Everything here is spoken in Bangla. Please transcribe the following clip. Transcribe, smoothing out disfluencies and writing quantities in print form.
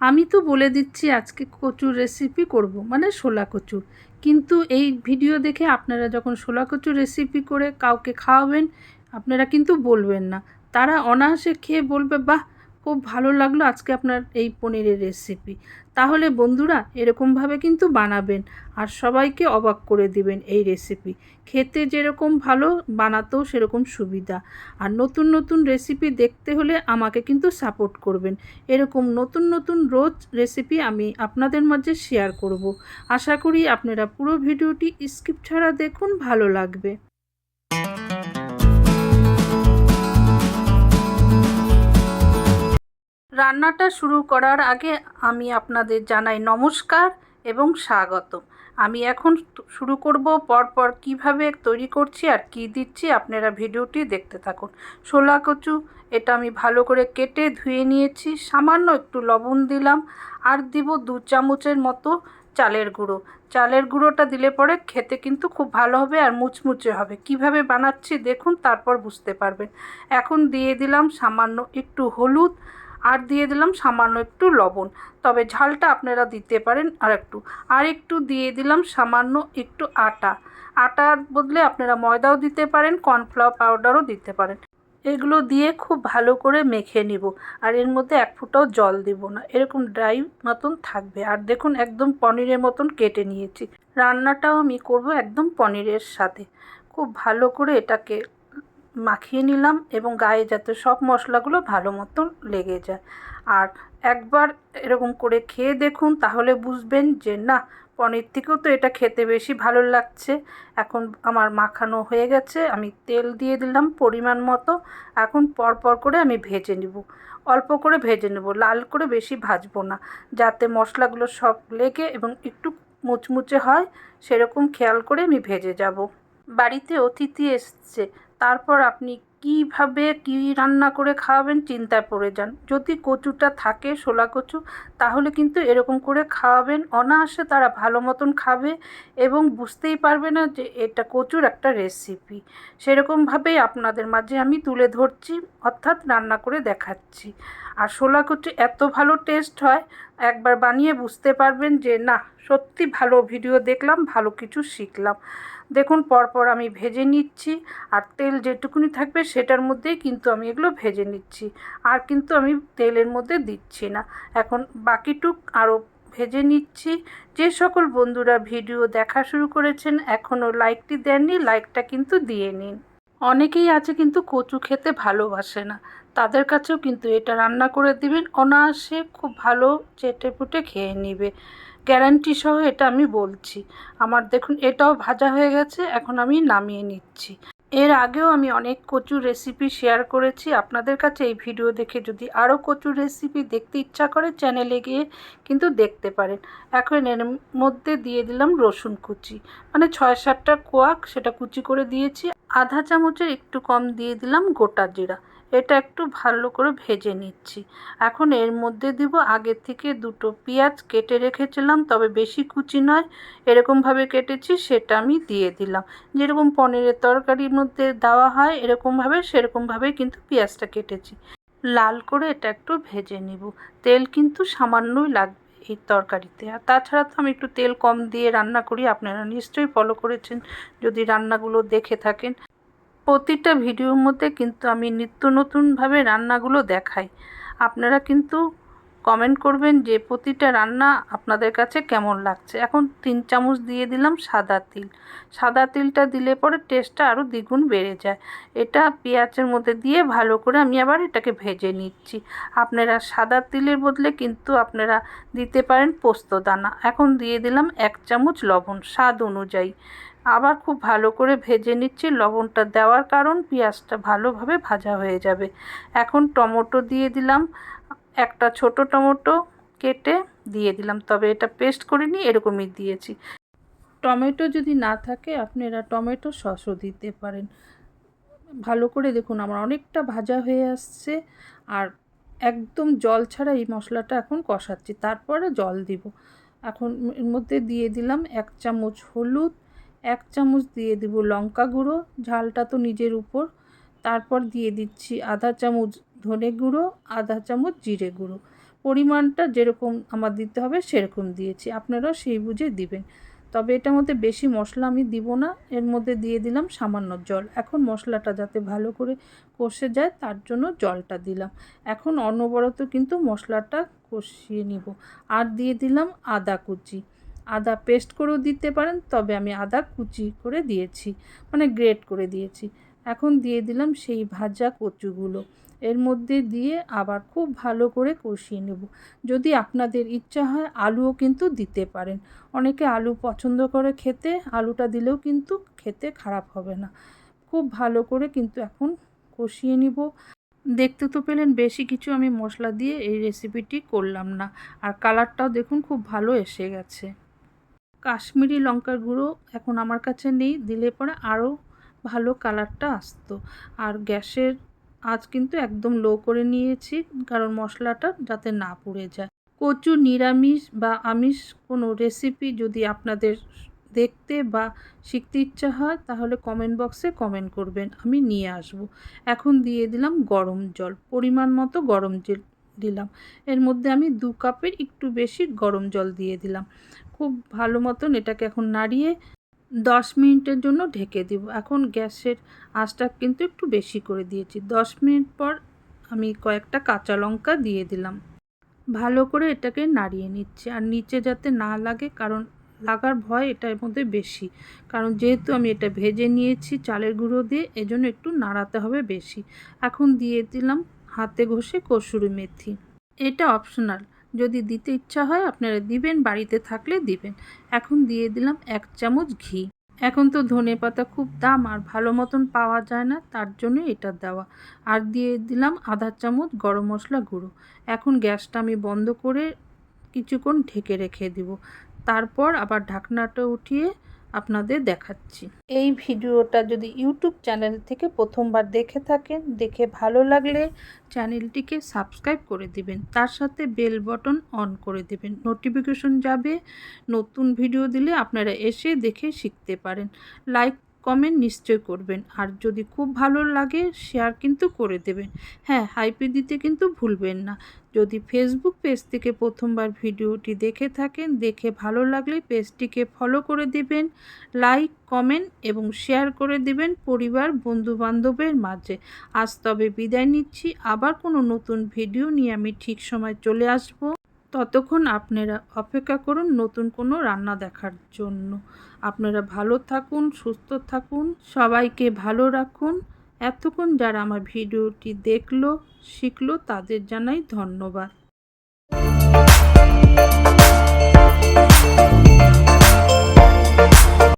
আমি তো বলে দিচ্ছি আজকে কচুর রেসিপি করব, মানে শোলা কচুর। কিন্তু এই ভিডিও দেখে আপনারা যখন শোলা কচুর রেসিপি করে কাউকে খাওয়াবেন, আপনারা কিন্তু বলবেন না। তারা অনায়াসে খেয়ে বলবে, বাহ, খুব ভালো লাগলো আজকে আপনার এই পনিরের রেসিপি। তাহলে বন্ধুরা এরকমভাবে কিন্তু বানাবেন আর সবাইকে অবাক করে দিবেন। এই রেসিপি খেতে যেরকম ভালো, বানাতেও সেরকম সুবিধা। আর নতুন নতুন রেসিপি দেখতে হলে আমাকে কিন্তু সাপোর্ট করবেন। এরকম নতুন নতুন রোজ রেসিপি আমি আপনাদের মাঝে শেয়ার করব। আশা করি আপনারা পুরো ভিডিওটি স্কিপ ছাড়া দেখুন, ভালো লাগবে। রান্নাটা শুরু করার আগে আমি আপনাদের জানাই নমস্কার এবং স্বাগত। আমি এখন শুরু করব। পরপর কিভাবে তৈরি করছি আর কি দিচ্ছি আপনারা ভিডিওটি দেখতে থাকুন। শোলা কচু এটা আমি ভালো করে কেটে ধুয়ে নিয়েছি, সামান্য একটু লবণ দিলাম, আর দিব 2 চামচের মতো চালের গুঁড়ো। চালের গুঁড়োটা দিলে পরে খেতে কিন্তু খুব ভালো হবে আর মুচমুচে হবে। কিভাবে বানাচ্ছি দেখুন, তারপর বুঝতে পারবেন। এখন দিয়ে দিলাম সামান্য একটু হলুদ, আর দিয়ে দিলাম সামান্য একটু লবণ, তবে ঝালটা আপনারা দিতে পারেন আর একটু দিয়ে দিলাম সামান্য একটু আটার বদলে আপনারা ময়দাও দিতে পারেন, কর্নফ্লাওয়ার পাউডারও দিতে পারেন। এগুলো দিয়ে খুব ভালো করে মেখে নিব। আর এর মধ্যে এক ফোঁটাও জল দিব না, এরকম ড্রাই মতন থাকবে। আর দেখুন একদম পনিরের মতন কেটে নিয়েছি। রান্নাটাও আমি করব একদম পনিরের সাথে। খুব ভালো করে এটাকে মাখিয়ে নিলাম এবং গায়ে যাতে সব মশলাগুলো ভালো মতন লেগে যায়। আর একবার এরকম করে খেয়ে দেখুন, তাহলে বুঝবেন যে না, পনির থেকেও তো এটা খেতে বেশি ভালো লাগছে। এখন আমার মাখানো হয়ে গেছে, আমি তেল দিয়ে দিলাম পরিমাণ মতো। এখন পরপর করে আমি ভেজে নেব, অল্প করে ভেজে নেব, লাল করে বেশি ভাজবো না, যাতে মশলাগুলো সব লেগে এবং একটু মুচমুচে হয় সেরকম খেয়াল করে আমি ভেজে যাব। বাড়িতে অতিথি এসছে, তারপর আপনি কীভাবে কী রান্না করে খাওয়াবেন চিন্তায় পড়ে যান। যদি কচুটা থাকে, শোলা কচু, তাহলে কিন্তু এরকম করে খাওয়াবেন, অনায়াসে তারা ভালো মতন খাবে এবং বুঝতেই পারবে না যে এটা কচুর একটা রেসিপি। সেরকমভাবেই আপনাদের মাঝে আমি তুলে ধরছি, অর্থাৎ রান্না করে দেখাচ্ছি। আর শোলা কচু এত ভালো টেস্ট হয়, একবার বানিয়ে বুঝতে পারবেন যে না, সত্যি ভালো ভিডিও দেখলাম, ভালো কিছু শিখলাম। দেখুন পরপর আমি ভেজে নিচ্ছি, আর তেল যেটুকুনি থাকবে সেটার মধ্যেই কিন্তু আমি এগুলো ভেজে নিচ্ছি, আর কিন্তু আমি তেলের মধ্যে দিচ্ছি না। এখন বাকিটুক আরও ভেজে নিচ্ছি। যে সকল বন্ধুরা ভিডিও দেখা শুরু করেছেন এখনও লাইকটি দেননি, লাইকটা কিন্তু দিয়ে নিন। অনেকেই আছে কিন্তু কচু খেতে ভালোবাসে না, তাদের কাছেও কিন্তু এটা রান্না করে দিবেন, অনায়াসে খুব ভালো চেটেপুটে খেয়ে নেবে, গ্যারান্টি সহ এটা আমি বলছি। আমার দেখুন এটাও ভাজা হয়ে গেছে, এখন আমি নামিয়ে নিচ্ছি। এর আগেও আমি অনেক কচুর রেসিপি শেয়ার করেছি আপনাদের কাছে। এই ভিডিও দেখে যদি আরও কচুর রেসিপি দেখতে ইচ্ছা করে চ্যানেলে গিয়ে কিন্তু দেখতে পারেন। এখন এর মধ্যে দিয়ে দিলাম রসুন কুচি, মানে 6-7টা কোয়াক, সেটা কুচি করে দিয়েছি। আধা চামচের একটু কম দিয়ে দিলাম গোটা জিরা। এটা একটু ভালো করে ভেজে নিচ্ছি। এখন এর মধ্যে দিব আগে থেকে 2টো পেঁয়াজ কেটে রেখেছিলাম, তবে বেশি কুচি নয়, এরকমভাবে কেটেছি, সেটা আমি দিয়ে দিলাম। যেরকম পনিরের তরকারির মধ্যে দেওয়া হয় এরকমভাবে, সেরকমভাবেই কিন্তু পেঁয়াজটা কেটেছি। লাল করে এটা একটু ভেজে নেব। তেল কিন্তু সামান্যই লাগবে এই তরকারিতে। আর তাছাড়া তো আমি একটু তেল কম দিয়ে রান্না করি, আপনারা নিশ্চয়ই ফলো করেছেন যদি রান্নাগুলো দেখে থাকেন। প্রতিটা ভিডিওর মধ্যে কিন্তু আমি নিত্য নতুনভাবে রান্নাগুলো দেখাই। আপনারা কিন্তু কমেন্ট করবেন যে প্রতিটা রান্না আপনাদের কাছে কেমন লাগছে। এখন 3 চামচ দিয়ে দিলাম সাদা তিল। সাদা তিলটা দিলে পরে টেস্টটা আরও দ্বিগুণ বেড়ে যায়। এটা পেঁয়াজের মধ্যে দিয়ে ভালো করে আমি আবার এটাকে ভেজে নিচ্ছি। আপনারা সাদা তিলের বদলে কিন্তু আপনারা দিতে পারেন পোস্তদানা। এখন দিয়ে দিলাম 1 চামচ লবণ স্বাদ অনুযায়ী। আবার খুব ভালো করে ভেজে নিচ্ছি, লবণটা দেওয়ার কারণ পেঁয়াজটা ভালোভাবে ভাজা হয়ে যাবে। এখন টমেটো দিয়ে দিলাম, একটা ছোট টমেটো কেটে দিয়ে দিলাম, তবে এটা পেস্ট করিনি, এরকমই দিয়েছি। টমেটো যদি না থাকে আপনারা টমেটো সসও দিতে পারেন। ভালো করে দেখুন আমার অনেকটা ভাজা হয়ে আসছে, আর একদম জল ছাড়া এই মশলাটা এখন কষাচ্ছি, তারপরে জল দিব। এখন এর মধ্যে দিয়ে দিলাম 1 চামচ হলুদ, 1 চামচ দিয়ে দিব লঙ্কা গুঁড়ো, ঝালটা তো নিজের উপর। তারপর দিয়ে দিচ্ছি আধা চামচ ধনে গুঁড়ো, আধা চামচ জিরে গুঁড়ো। পরিমাণটা যেরকম আমার দিতে হবে সেরকম দিয়েছি, আপনারাও সেই বুঝে দিবেন। তবে এটার মধ্যে বেশি মশলা আমি দিব না, এর মধ্যে দিয়ে দিলাম সামান্য জল। এখন মশলাটা যাতে ভালো করে কষে যায় তার জন্য জলটা দিলাম। এখন অনবরত কিন্তু মশলাটা কষিয়ে নিব। আর দিয়ে দিলাম আদা কুচি, আদা পেস্ট করেও দিতে পারেন, তবে আমি আদা কুচি করে দিয়েছি, মানে গ্রেট করে দিয়েছি। এখন দিয়ে দিলাম সেই ভাজা কচুগুলো, এর মধ্যে দিয়ে আবার খুব ভালো করে কষিয়ে নেব। যদি আপনাদের ইচ্ছা হয় আলুও কিন্তু দিতে পারেন, অনেকে আলু পছন্দ করে খেতে, আলুটা দিলেও কিন্তু খেতে খারাপ হবে না। খুব ভালো করে কিন্তু এখন কষিয়ে নিব। দেখতে তো পেলেন বেশি কিছু আমি মশলা দিয়ে এই রেসিপিটি করলাম না, আর কালারটাও দেখুন খুব ভালো এসে গেছে। কাশ্মীরি লঙ্কার গুঁড়ো এখন আমার কাছে নেই, দিলে পরে আরও ভালো কালারটা আসতো। আর গ্যাসের আঁচ কিন্তু একদম লো করে নিয়েছি, কারণ মশলাটা যাতে না পুড়ে যায়। কচু নিরামিষ বা আমিষ কোনো রেসিপি যদি আপনাদের দেখতে বা শিখতে ইচ্ছা হয় তাহলে কমেন্ট বক্সে কমেন্ট করবেন, আমি নিয়ে আসব। এখন দিয়ে দিলাম গরম জল, পরিমাণ মতো গরম জল দিলাম। এর মধ্যে আমি 2 কাপের একটু বেশি গরম জল দিয়ে দিলাম। খুব ভালো মতন এটাকে এখন নাড়িয়ে 10 মিনিটের জন্য ঢেকে দিব। এখন গ্যাসের আঁচটা কিন্তু একটু বেশি করে দিয়েছি। 10 মিনিট পর আমি কয়েকটা কাঁচা লঙ্কা দিয়ে দিলাম। ভালো করে এটাকে নাড়িয়ে নিচ্ছি, আর নিচে যাতে না লাগে, কারণ লাগার ভয় এটার মধ্যে বেশি, কারণ যেহেতু আমি এটা ভেজে নিয়েছি চালের গুঁড়ো দিয়ে, এজন্য একটু নাড়াতে হবে বেশি। এখন দিয়ে দিলাম হাতে ঘষে কসুরি মেথি, এটা অপশনাল, যদি দিতে ইচ্ছা হয় আপনারা দিবেন, বাড়িতে থাকলে দিবেন। এখন দিয়ে দিলাম 1 চামচ ঘি। এখন তো ধনেপাতা খুব দাম আর ভালো মতন পাওয়া যায় না, তার জন্য এটা দেওয়া। আর দিয়ে দিলাম আধা চামচ গরম মশলা গুঁড়ো। এখন গ্যাসটা আমি বন্ধ করে কিছুক্ষণ ঢেকে রেখে দিব, তারপর আবার ঢাকনাটা উঠিয়ে আপনাদের দেখাচ্ছি। এই ভিডিওটা যদি ইউটিউব চ্যানেল থেকে প্রথমবার দেখে থাকেন, দেখে ভালো লাগলে চ্যানেলটিকে সাবস্ক্রাইব করে দিবেন, তার সাথে বেল বাটন অন করে দেবেন, নোটিফিকেশন যাবে। নতুন ভিডিও দিলে আপনারা এসে দেখে শিখতে পারেন। লাইক কমেন্ট নিশ্চয় করবেন, আর যদি খুব ভালো লাগে শেয়ার কিন্তু করে দেবেন। হ্যাঁ, হাইপে দিতে কিন্তু ভুলবেন না। যদি ফেসবুক পেজ থেকে প্রথমবার ভিডিওটি দেখে থাকেন, দেখে ভালো লাগলে পেজটিকে ফলো করে দিবেন, লাইক কমেন্ট এবং শেয়ার করে দিবেন পরিবার বন্ধুবান্ধবের মাঝে। আজ তবে বিদায় নিচ্ছি, আবার কোনো নতুন ভিডিও নিয়ে আমি ঠিক সময় চলে আসব। ততক্ষণ আপনারা অপেক্ষা করুন নতুন কোনো রান্না দেখার জন্য। আপনারা ভালো থাকুন, সুস্থ থাকুন, সবাইকে ভালো রাখুন। এতক্ষণ যারা আমার ভিডিওটি দেখলো, শিখলো, তাদের জানাই ধন্যবাদ।